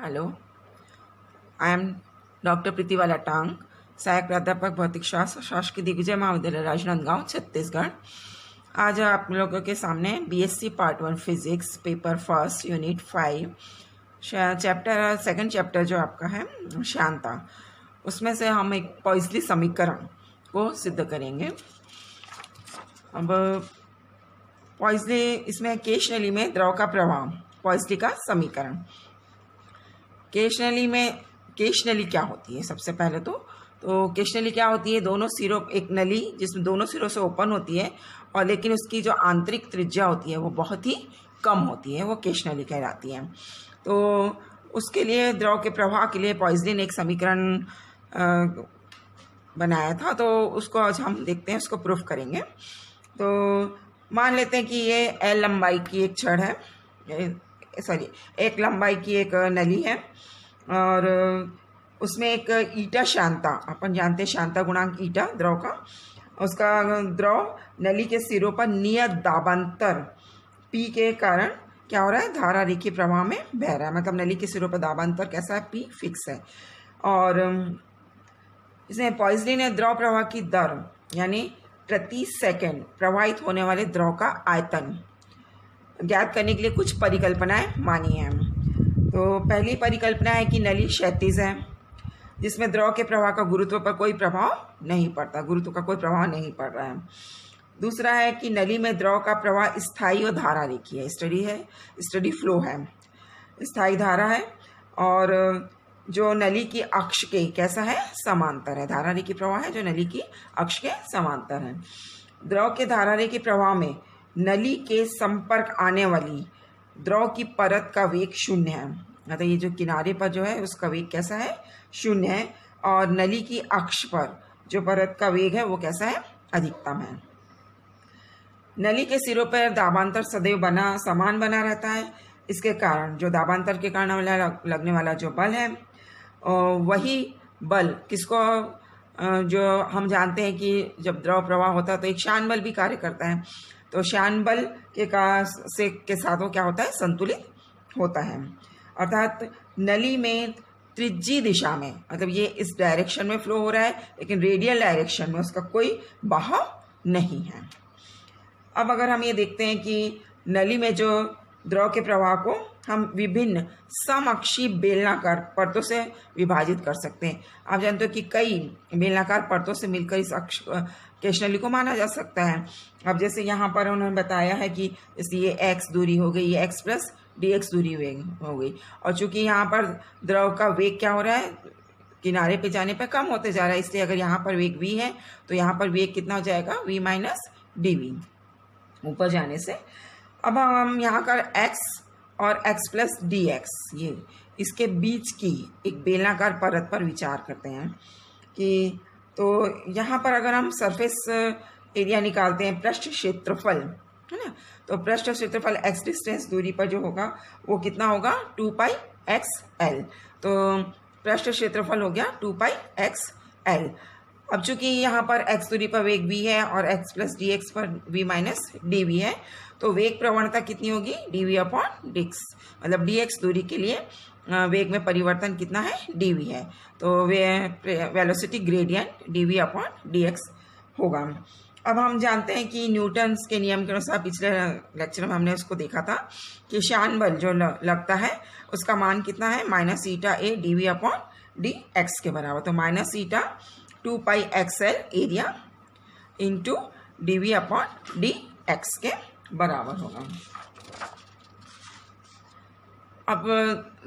Hello, I am doctor प्रीतिवाला टांग, सहायक प्राध्यापक भौतिक शास्त्र, शासकीय दिग्विजय महाविद्यालय राजनांदगांव, छत्तीसगढ़। आज आप लोगों के सामने BSc part 1 physics paper first unit 5 chapter second chapter जो आपका है शांता, उसमें से हम एक पॉइसली समीकरण को सिद्ध करेंगे। अब पॉइसली इसमें केशनली में द्रव का प्रवाह, पॉइसली का समीकरण। केशनली क्या होती है? सबसे पहले तो केशनली क्या होती है? दोनों सिरों, एक नली जिसमें दोनों सिरों से ओपन होती है और लेकिन उसकी जो आंतरिक त्रिज्या होती है वो बहुत ही कम होती है, वो केशनली कहलाती है। तो उसके लिए द्रव के प्रवाह के लिए पॉइसली ने एक समीकरण बनाया था, तो उसको आज हम देखते हैं, उसको प्रूफ करेंगे। तो मान लेते हैं कि ये एल लंबाई की एक छड़ है, एक लंबाई की एक नली है और उसमें एक ईटा शांता, अपन जानते हैं शांता गुणांक ईटा द्रव का, उसका द्रव नली के सिरों पर नियत दाबांतर पी के कारण क्या हो रहा है? धारा रेखीय प्रवाह में बह रहा है। मतलब नली के सिरों पर दाबांतर कैसा है? पी फिक्स है। और इसमें पॉइसली ने द्रव प्रवाह की दर यानी प्रति सेकंड प्रवाहित होने वाले द्रव का आयतन ज्ञात करने के लिए कुछ परिकल्पनाएं मानी हैं। तो पहली परिकल्पना है कि नली क्षैतिज है, जिसमें द्रव के प्रवाह का गुरुत्व पर कोई प्रभाव नहीं पड़ता, गुरुत्व का कोई प्रभाव नहीं पड़ रहा है। दूसरा है कि नली में द्रव का प्रवाह स्थायी और धारा रेखीय है, स्टडी फ्लो है, स्थायी धारा है और जो नली की अक्ष के कैसा है? समांतर है। धारा रेखीय प्रवाह है जो नली की अक्ष के समांतर है। द्रव के धारा रेखीय प्रवाह में नली के संपर्क आने वाली द्रव की परत का वेग 0 है। मतलब ये जो किनारे पर जो है उसका वेग कैसा है? 0 है। और नली की अक्ष पर जो परत का वेग है वो कैसा है? अधिकतम है। नली के सिरों पर दाबांतर सदैव समान बना रहता है। इसके कारण जो दाबांतर के कारण लगने वाला जो बल है वही बल किसको, जो हम जानते हैं कि जब द्रव प्रवाह होता है तो एक श्यान बल भी कार्य करता है। तो श्यान बल के साथ वो क्या होता है? संतुलित होता है। अर्थात नली में त्रिज्यीय दिशा में, मतलब ये इस डायरेक्शन में फ्लो हो रहा है लेकिन रेडियल डायरेक्शन में उसका कोई बहाव नहीं है। अब अगर हम ये देखते हैं कि नली में जो द्रव के प्रवाह को हम विभिन्न समअक्षीय बेलनाकार परतों से विभाजित कर सकते हैं। आप जानते हो कि कई बेलनाकार परतों से मिलकर इस अक्ष केशनली को माना जा सकता है। अब जैसे यहाँ पर उन्होंने बताया है कि ये x दूरी हो गई, ये x प्लस dx दूरी हो गई, और चूंकि यहाँ पर द्रव का वेग क्या हो रहा है? किनारे पे जाने पर कम होते जा रहा है, इसलिए अगर यहाँ पर वेग v है तो यहाँ पर वेग कितना हो जाएगा? v माइनस dv ऊपर जाने से। अब हम यहाँ कर x और x प्लस dx, ये इसके बीच की एक बेलनाकार परत पर विचार करते हैं कि तो यहाँ पर अगर हम सरफेस एरिया निकालते हैं, पृष्ठ क्षेत्रफल है ना, तो पृष्ठ क्षेत्रफल x डिस्टेंस दूरी पर जो होगा वो कितना होगा? 2πxl। तो पृष्ठ क्षेत्रफल हो गया 2πxl। अब चूंकि यहाँ पर x दूरी पर वेग v है और x प्लस dx पर v माइनस dv है, तो वेग प्रवणता कितनी होगी? dv upon dx। मतलब dx दूरी के लिए वेग में परिवर्तन कितना है? dv है। तो velocity gradient dv upon dx होगा। अब हम जानते हैं कि न्यूटन्स के नियम के अनुसार, पिछले लेक्चर में हमने उसको देखा था कि श्यान बल जो लगता है उसका मान कितना है? माइनस ईटा ए dv अपॉन dx के बराबर। तो minus eta 2πxl area into dv upon dx के बराबर होगा। अब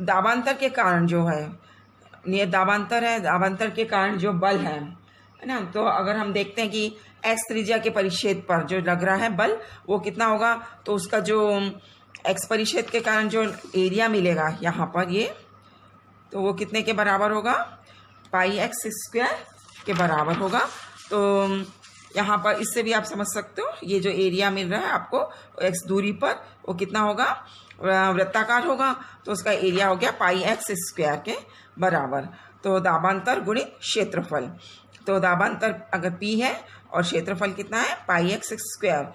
दाबांतर के कारण जो है, ये दाबांतर है, दाबांतर के कारण जो बल है ना, तो अगर हम देखते हैं कि x त्रिज्या के परिच्छेद पर जो लग रहा है बल वो कितना होगा? तो उसका जो x परिच्छेद के कारण जो एरिया मिलेगा यहाँ पर ये, तो वो कितने के बराबर होगा? πx² के बराबर होगा। तो यहाँ पर इससे भी आप समझ सकते हो ये जो एरिया मिल रहा है आपको x दूरी पर वो कितना होगा? वृत्ताकार होगा, तो उसका एरिया हो गया πx² के बराबर। तो दाबांतर गुणित क्षेत्रफल, तो दाबांतर अगर p है और क्षेत्रफल कितना है? πx²,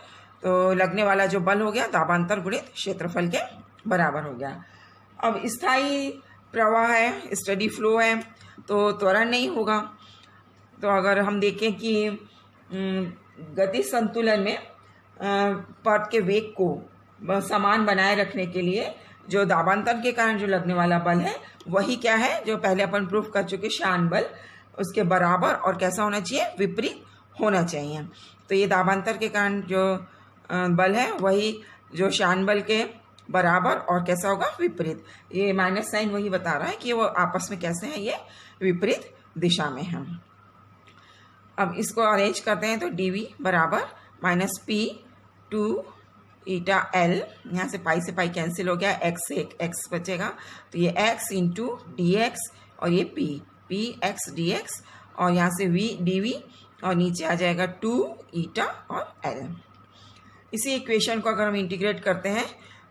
तो लगने वाला जो बल हो गया दाबांतर गुणित क्षेत्रफल के बराबर हो गया। अब स्थायी प्रवाह है, स्टडी फ्लो है, तो त्वरण नहीं होगा। तो अगर हम देखें कि गति संतुलन में पर्त के वेग को समान बनाए रखने के लिए जो दाबांतर के कारण जो लगने वाला बल है वही क्या है, जो पहले अपन प्रूफ कर चुके शान बल, उसके बराबर और कैसा होना चाहिए, विपरीत होना चाहिए। तो ये दाबांतर के कारण जो बल है वही जो शान बल के बराबर और कैसा होगा, विपरीत। ये माइनस साइन वही बता रहा है कि वो आपस में कैसे हैं, ये विपरीत दिशा में हैं। अब इसको अरेंज करते हैं तो dv बराबर minus p two eta l, यहाँ से पाई से पाई कैंसिल हो गया, x से एक x बचेगा, तो ये x इंटू डी एक्स और ये p x dx और यहाँ से v dv और नीचे आ जाएगा 2 ईटा और l। इसी इक्वेशन को अगर हम इंटीग्रेट करते हैं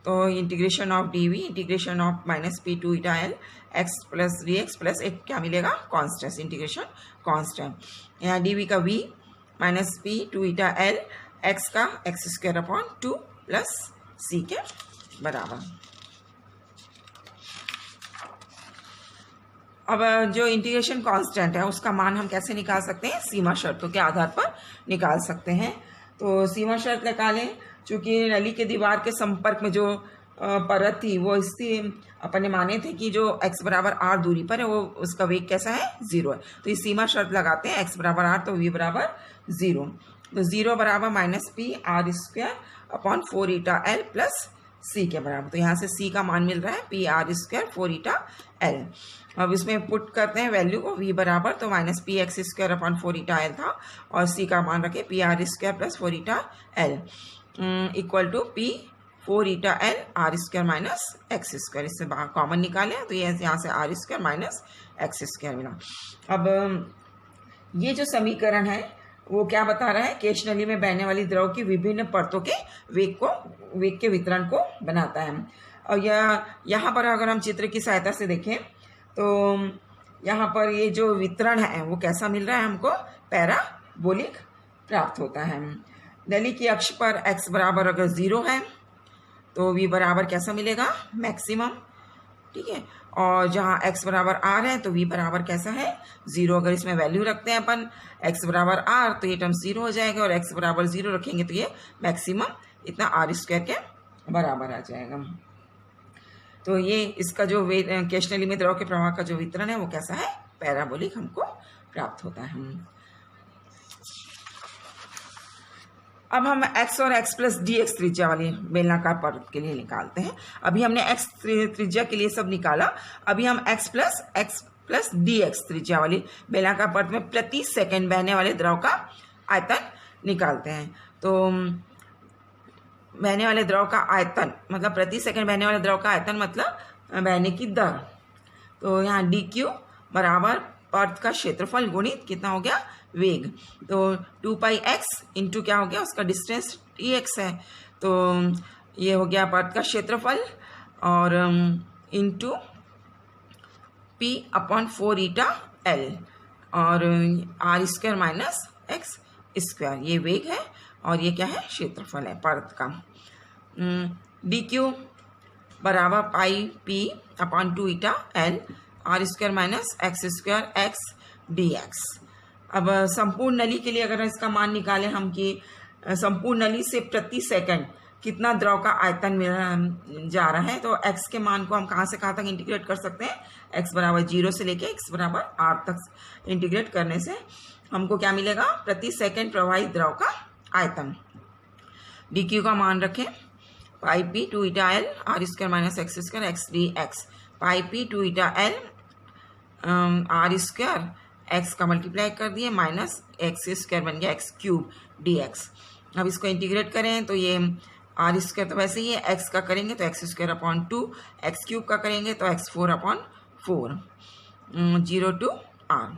तो integration of dv integration of minus p 2 eta l x plus D x plus एक क्या मिलेगा, कॉन्स्टेंट, इंटीग्रेशन कॉन्स्टेंट। यहाँ dv का v माइनस p 2 ईटा l, x का x square upon 2 plus c के बराबर। अब जो इंटीग्रेशन कांस्टेंट है उसका मान हम कैसे निकाल सकते हैं, सीमा शर्तों के आधार पर निकाल सकते हैं। तो सीमा शर्त निकालें, चूँकि नली के दीवार के संपर्क में जो परत थी वो इससे अपन ने माने थे कि जो x बराबर r दूरी पर है वो उसका वेग कैसा है, 0 है। तो ये सीमा शर्त लगाते हैं, x बराबर r तो v बराबर 0, तो 0 बराबर minus p r square upon 4 eta l plus c के बराबर। तो यहाँ से c का मान मिल रहा है p r square 4 eta l। अब इसमें पुट करते हैं वैल्यू को, v बराबर तो minus P X square upon 4 eta l था और c का मान रखे P R square plus 4 eta l equal to p 4 eta l R square minus X square. इससे बाहर कॉमन निकाले तो ये यहाँ से R square minus X square मिला। अब ये जो समीकरण है वो क्या बता रहा है, केश नली में बहने वाली द्रव की विभिन्न परतों के वेग के वितरण को बनाता है। और यहाँ पर अगर हम चित्र की सहायता से देखें तो यहाँ पर ये जो वितरण है वो कैसा मिल रहा है, हमको पैराबोलिक प्राप्त होता है। नली की अक्ष पर x बराबर अगर 0 है तो v बराबर कैसा मिलेगा, मैक्सिमम, ठीक है। और जहाँ x बराबर r है तो v बराबर कैसा है, 0। अगर इसमें वैल्यू रखते हैं अपन x बराबर r तो ये टर्म 0 हो जाएगा और x बराबर 0 रखेंगे तो ये मैक्सिमम इतना r स्क्वायर के बराबर आ जाएगा। तो ये इसका जो केश नली में द्रव के प्रवाह का जो वितरण है वो कैसा है, पैराबोलिक हमको प्राप्त होता है। अब हम x और x प्लस डी एक्स त्रिज्या वाली बेलनाकार परत के लिए निकालते हैं। अभी हमने x त्रिज्या के लिए सब निकाला, अभी हम x प्लस डी एक्स त्रिज्या वाली बेलनाकार परत में प्रति सेकंड बहने वाले द्रव का आयतन निकालते हैं। तो बहने वाले द्रव का आयतन मतलब प्रति सेकंड बहने वाले द्रव का आयतन मतलब बहने की दर। तो यहाँ डी क्यू बराबर परत का क्षेत्रफल गुणित कितना हो गया, वेग। तो 2 पाई एक्स इंटू क्या हो गया, उसका डिस्टेंस टी एक्स है, तो ये हो गया परत का क्षेत्रफल और into P upon 4 eta L और R square minus X square, ये वेग है और ये क्या है, क्षेत्रफल है परत का। डी क्यू बराबर pi P upon 2 eta L R square minus X square X D X. अब संपूर्ण नली के लिए अगर इसका मान निकालें हम कि संपूर्ण नली से प्रति सेकंड कितना द्रव का आयतन मिल जा रहा है, तो x के मान को हम कहाँ से कहाँ तक इंटीग्रेट कर सकते हैं, x बराबर 0 से लेके x बराबर r तक इंटीग्रेट करने से हमको क्या मिलेगा, प्रति सेकंड प्रवाहित द्रव का आयतन। dq का मान रखें pi P 2 eta L R square minus X square X D X, pi P 2 eta L R square X का मल्टीप्लाई कर दिए माइनस एक्स स्क्वायर बन गया एक्स क्यूब डी एक्स। अब इसको इंटीग्रेट करें तो ये आर स्क्वायर तो वैसे ही है, एक्स का करेंगे तो x square upon 2, x cube का करेंगे तो एक्स 4 अपॉन 4, 0 टू आर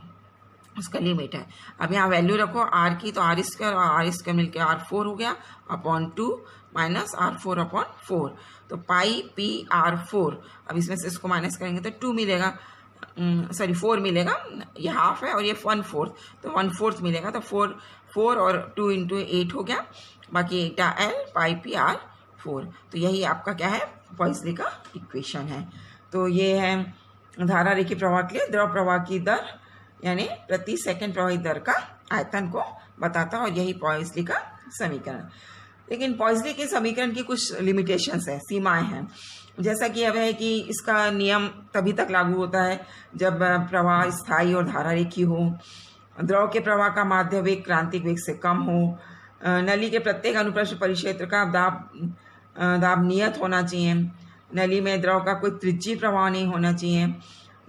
उसका लिमिट है। अब यहाँ वैल्यू रखो आर की, तो आर स्क्वायर और आर स्क्वायर मिलकर आर 4 हो गया अपॉन 2 माइनस आर 4 अपॉन 4, तो पाई पी आर 4। अब इसमें से इसको माइनस करेंगे तो 2 मिलेगा, सॉरी 4 मिलेगा, ये हाफ है और ये 1/4 तो 1/4 मिलेगा, तो 4 और 2 इंटू 8 हो गया, बाकी ईटा एल पाई पी आर 4। तो यही आपका क्या है, पॉइसली का इक्वेशन है। तो ये है धारा रेखीय प्रवाह के लिए द्रव प्रवाह की दर यानी प्रति सेकंड प्रवाहित दर का आयतन को बताता है, और यही पॉइसली का समीकरण। लेकिन पॉइसली के समीकरण की कुछ लिमिटेशंस है, सीमाएं हैं। जैसा कि अब है कि इसका नियम तभी तक लागू होता है जब प्रवाह स्थायी और धारा रेखीय हो, द्रव के प्रवाह का माध्य वेग क्रांतिक वेग से कम हो, नली के प्रत्येक अनुप्रस्थ परिक्षेत्र का दाब नियत होना चाहिए, नली में द्रव का कोई त्रिज्यीय प्रवाह नहीं होना चाहिए,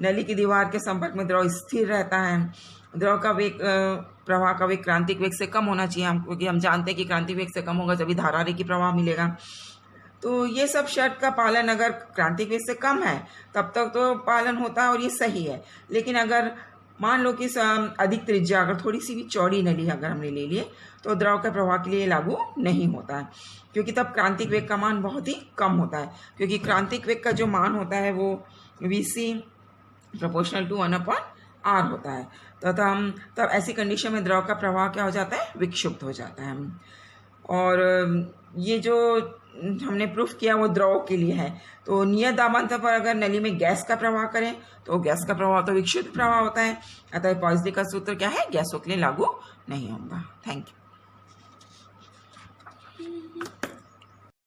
नली की दीवार के संपर्क में द्रव स्थिर रहता है, द्रव का वेग प्रवाह का वेग क्रांतिक वेग से कम होना चाहिए, क्योंकि हम जानते हैं कि क्रांतिक वेग से कम होगा तभी धारा रेखीय प्रवाह मिलेगा। तो ये सब शर्त का पालन अगर क्रांतिक वेग से कम है तब तक तो पालन होता है और ये सही है। लेकिन अगर मान लो कि अधिक त्रिज्या, अगर थोड़ी सी भी चौड़ी नली अगर हमने ले लिए तो द्रव के प्रवाह के लिए लागू नहीं होता है, क्योंकि तब क्रांतिक वेग का मान बहुत ही कम होता है, क्योंकि क्रांतिक वेग का जो मान होता है वो Vc प्रोपोर्शनल टू 1/r होता है। तो तब ऐसी कंडीशन में द्रव का प्रवाह क्या हो जाता है, विक्षुब्ध हो जाता है। और ये जो हमने प्रूफ किया वो द्रव के लिए है। तो नियत दाबांतर पर अगर नली में गैस का प्रवाह करें तो गैस का प्रवाह तो विक्षुब्ध प्रवाह होता है, अतः पॉइसली का सूत्र क्या है, गैसों के लिए लागू नहीं होगा। Thank you.